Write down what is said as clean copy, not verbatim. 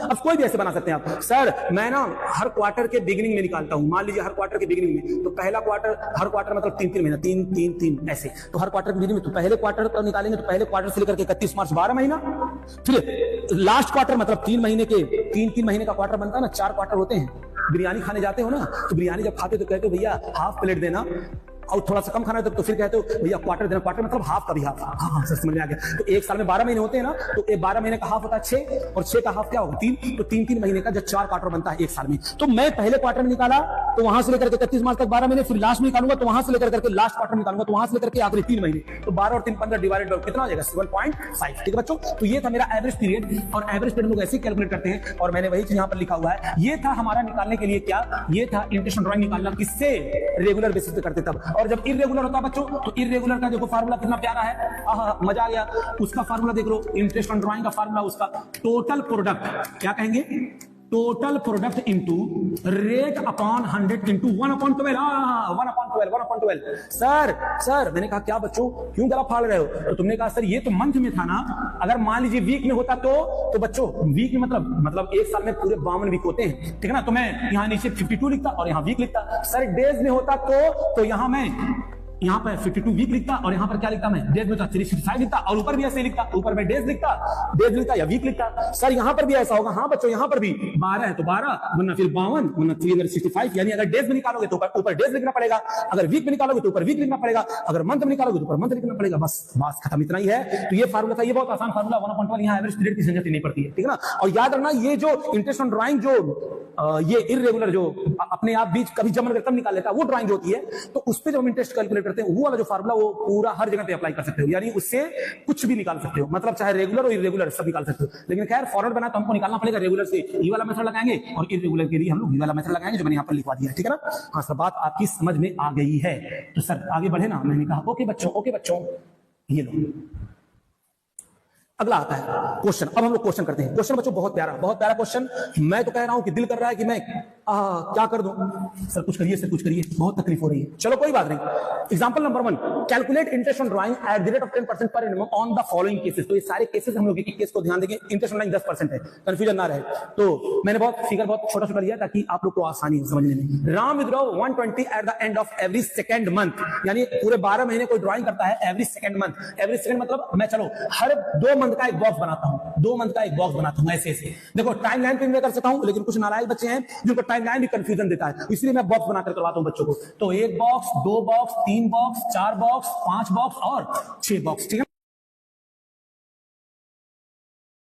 अब कोई भी ऐसे बना सकते हैं आप, सर मैं ना हर क्वार्टर के बिगिनिंग में निकालता हूं, मान लीजिए हर क्वार्टर के बिगिनिंग में, तो पहला क्वार्टर, हर क्वार्टर मतलब 3 महीना, 3 ऐसे, तो हर क्वार्टर के बिगिनिंग में तो पहले क्वार्टर को निकालेंगे, तो पहले क्वार्टर से लेकर के 31 मार्च 12 महीना, फिर लास्ट क्वार्टर मतलब 3 महीने के, 3 महीने का क्वार्टर बनता है ना, 4 क्वार्टर होते हैं। बिरयानी खाने जाते हो ना, तो बिरयानी जब खाते हो तो कहते हो भैया हाफ प्लेट देना, और थोड़ा सा कम खाना है तो फिर कहते हो भैया क्वार्टर देना, क्वार्टर मतलब हाफ का भी हाफ। हाँ सर समझ में आ गया। तो एक साल में 12 महीने होते हैं ना, तो 12 महीने का हाफ होता है 6, और 6 का हाफ क्या होगा 3, तो 3 महीने का जब 4 क्वार्टर बनता है एक साल में, तो मैं पहले क्वार्टर में निकाला तो वहां से लेकर के 31 मार्च तक 12 महीने, फिर लास्ट में निकालूंगा तो वहां से लेकर के लास्ट क्वार्टर निकालूंगा तो वहां से लेकर के आखिरी 3 महीने, तो 12 और 3 15 डिवाइडेड बाय कितना हो जाएगा 7.5। ठीक है बच्चों, तो ये था मेरा एवरेज पीरियड, और एवरेज पीरियड लोग ऐसे कैलकुलेट करते हैं, और मैंने वही चीज यहां पर लिखा हुआ है। ये था हमारा निकालने के लिए क्या, ये था इंटरेस्ट ड्राइंग निकालना किससे, रेगुलर बेसिस पे करते तब। और जब इरेगुलर होता बच्चों, तो इरेगुलर का देखो फार्मूला कितना प्यारा है, मजा आ गया। उसका फार्मूला देख लो, इंटरेस्ट ऑन ड्राइंग का फार्मूला, उसका टोटल प्रोडक्ट, क्या कहेंगे, total product into rate upon 100 into 1/12। 1/12। Sir मैंने कहा क्या बच्चों क्यों गला फाड़ रहे हो, तो तुमने कहा सर ये तो मंथ में था ना, अगर मान लीजिए वीक में होता तो बच्चों वीक में मतलब एक साल में पूरे 52 वीक होते हैं, ठीक है ना, तो मैं यहाँ नीचे 52 लिखता और यहाँ वीक लिखता। सर डेज में होता तो यहाँ मैं यहाँ पर 52 वीक लिखता, और यहाँ पर क्या लिखता मैं, डेज में 365 लिखता, और ऊपर भी ऐसे लिखता, ऊपर मैं डेज लिखता या वीक लिखता। सर यहाँ पर भी ऐसा होगा, हाँ बच्चों यहाँ पर भी 12 है तो 12, वरना फिर 52, वरना 365, यानी अगर डेज में निकालोगे तो ऊपर डेज लिखना पड़ेगा, अगर वीक में निकालोगे तो ऊपर वीक लिखना पड़ेगा, अगर मंथ में निकालोगे तो ऊपर मंथ लिखना पड़ेगा। बस खत्म, इतना ही है। तो ये फार्मूला था, ये बहुत आसान फार्मूला, 1/12, यहाँ एवरेज पीरियड की झंझट नहीं पड़ती है, ठीक है ना। और याद रखना ये जो इंटरेस्ट ऑन ड्राइंग, जो ये इरेगुलर जो अपने आप बीच कभी जमन कर तब निकाल लेता है, वो ड्राइंग होती है, तो उस पर जब हम इंटरेस्ट कैलकुलेट करते हैं, वो वाला जो फार्मूला वो पूरा हर जगह पे अप्लाई कर सकते हो, यानी उससे कुछ भी निकाल सकते हो, मतलब चाहे रेगुलर और इरेगुलर सब निकाल सकते हो। लेकिन खैर फॉरवर्ड बना तो हमको निकालना पड़ेगा, रेगुलर से ये वाला मेथड लगाएंगे और इरेगुलर के लिए हम लोग ये वाला मेथड लगाएंगे जो मैंने यहाँ पर लिखवा दिया है, ठीक है ना। हाँ सर बात आपकी समझ में आ गई है, तो सर आगे बढ़े ना। मैंने कहा ओके बच्चों ये लो अगला आता है क्वेश्चन। अब हम लोग क्वेश्चन करते हैं। क्वेश्चन बच्चों बहुत प्यारा क्वेश्चन। मैं तो कह रहा हूं कि दिल कर रहा है कि मैं क्या कर दूं, सर कुछ करिए, बहुत तकलीफ हो रही है। चलो कोई बात नहीं। Example number 1, calculate interest on drawing at the rate of 10% per annum on the following cases. तो ये सारे केसेस हम लोग एक केस को ध्यान देंगे। इंटरेस्ट ऑन ड्राइंग 10% है, कंफ्यूजन ना रहे। तो मैंने फिगर बहुत छोटा लिया ताकि आप लोग को आसानी हो समझने में। Ram withdraw 120 at the end of every second month, यानी पूरे 12 महीने कोई ड्राइंग करता है every second month. Every second मतलब मैं चलो हर 2 मंथ का एक बॉक्स बनाता हूं, 2 मंथ का एक बॉक्स बनाता हूं ऐसे। देखो टाइमलाइन पे मैं कर सकता हूं, लेकिन कुछ नालायक बच्चे हैं जिनको टाइमलाइन भी कंफ्यूजन देता है, इसलिए मैं बॉक्स बनाकर करवाता हूं बच्चों को। तो 1 box, 2 box, 3 box, 4 box, 5 box और 6 बॉक्स, ठीक है।